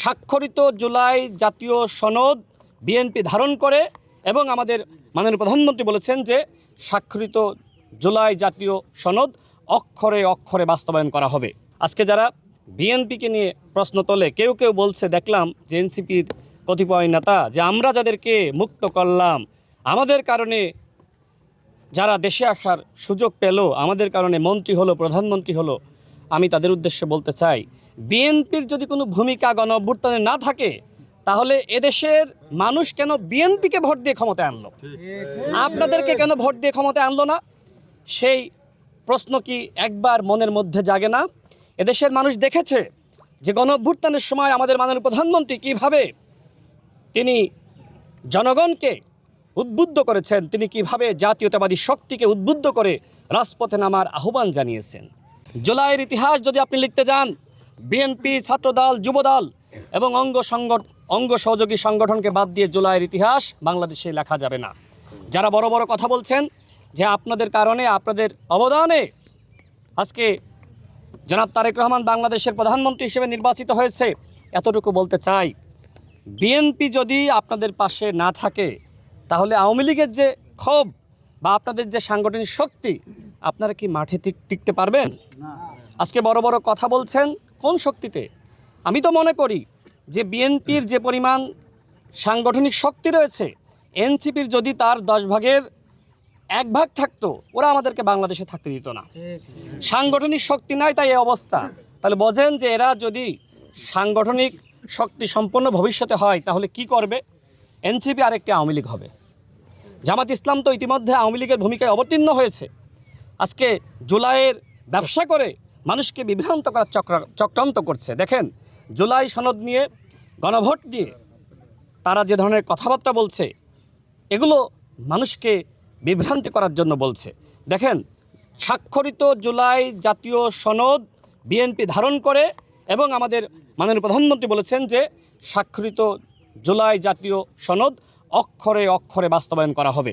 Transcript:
স্বাক্ষরিত জুলাই জাতীয় সনদ বিএনপি ধারণ করে এবং আমাদের মাননীয় প্রধানমন্ত্রী বলেছেন যে স্বাক্ষরিত জুলাই জাতীয় সনদ অক্ষরে অক্ষরে বাস্তবায়ন করা হবে। আজকে যারা বিএনপিকে নিয়ে প্রশ্ন তোলে, কেউ কেউ বলছে, দেখলাম যে এনসিপির কতিপয় নেতা, যে আমরা যাদেরকে মুক্ত করলাম, আমাদের কারণে যারা দেশে আসার সুযোগ পেল, আমাদের কারণে মন্ত্রী হলো, প্রধানমন্ত্রী হলো। আমি তাদের উদ্দেশ্যে বলতে চাই, বিএনপির যদি কোনো ভূমিকা গণঅভ্যুত্থানে না থাকে, তাহলে এদেশের মানুষ কেন বিএনপিকে ভোট দিয়ে ক্ষমতায় আনলো? আপনাদেরকে কেন ভোট দিয়ে ক্ষমতায় আনলো না? সেই প্রশ্ন কি একবার মনের মধ্যে জাগে না? এদেশের মানুষ দেখেছে যে গণঅভ্যুত্থানের সময় আমাদের মাননীয় প্রধানমন্ত্রী কিভাবে তিনি জনগণকে উদ্বুদ্ধ করেছেন, তিনি কিভাবে জাতীয়তাবাদী শক্তিকে উদ্বুদ্ধ করে রাজপথে নামার আহ্বান জানিয়েছেন। জুলাইয়ের ইতিহাস যদি আপনি লিখতে যান, বিএনপি, ছাত্রদল, যুবদল এবং অঙ্গ সহযোগী সংগঠনকে বাদ দিয়ে জুলাইয়ের ইতিহাস বাংলাদেশে লেখা যাবে না। যারা বড় বড় কথা বলছেন যে আপনাদের কারণে, আপনাদের অবদানে আজকে জনাব তারেক রহমান বাংলাদেশের প্রধানমন্ত্রী হিসেবে নির্বাচিত হয়েছে, এতটুকু বলতে চাই, বিএনপি যদি আপনাদের পাশে না থাকে, তাহলে আওয়ামী লীগের যে ক্ষোভ বা আপনাদের যে সাংগঠনিক শক্তি, আপনারা কি মাঠে টিকতে পারবেন? আজকে বড় বড় কথা বলছেন কোন শক্তিতে? আমি তো মনে করি যে বিএনপির যে পরিমাণ সাংগঠনিক শক্তি রয়েছে, এনসিপির যদি তার 10 ভাগের 1 ভাগ থাকতো, ওরা আমাদেরকে বাংলাদেশে থাকতে দিত না। সাংগঠনিক শক্তি নাই, তাই এই অবস্থা। তাহলে বোঝেন যে এরা যদি সাংগঠনিক শক্তি সম্পন্ন ভবিষ্যতে হয়, তাহলে কি করবে? এনসিপি আরেকটি আওয়ামী লীগ হবে। জামাত ইসলাম তো ইতিমধ্যে আওয়ামী লীগের ভূমিকায় অবতীর্ণ হয়েছে। আজকে জুলাইয়ের ব্যবসা করে মানুষকে বিভ্রান্ত করার চক্রান্ত করছে। দেখেন, জুলাই সনদ নিয়ে, গণভোট নিয়ে তারা যে ধরনের কথাবার্তা বলছে, এগুলো মানুষকে বিভ্রান্তি করার জন্য বলছে। দেখেন, স্বাক্ষরিত জুলাই জাতীয় সনদ বিএনপি ধারণ করে এবং আমাদের মাননীয় প্রধানমন্ত্রী বলেছেন যে স্বাক্ষরিত জুলাই জাতীয় সনদ অক্ষরে অক্ষরে বাস্তবায়ন করা হবে।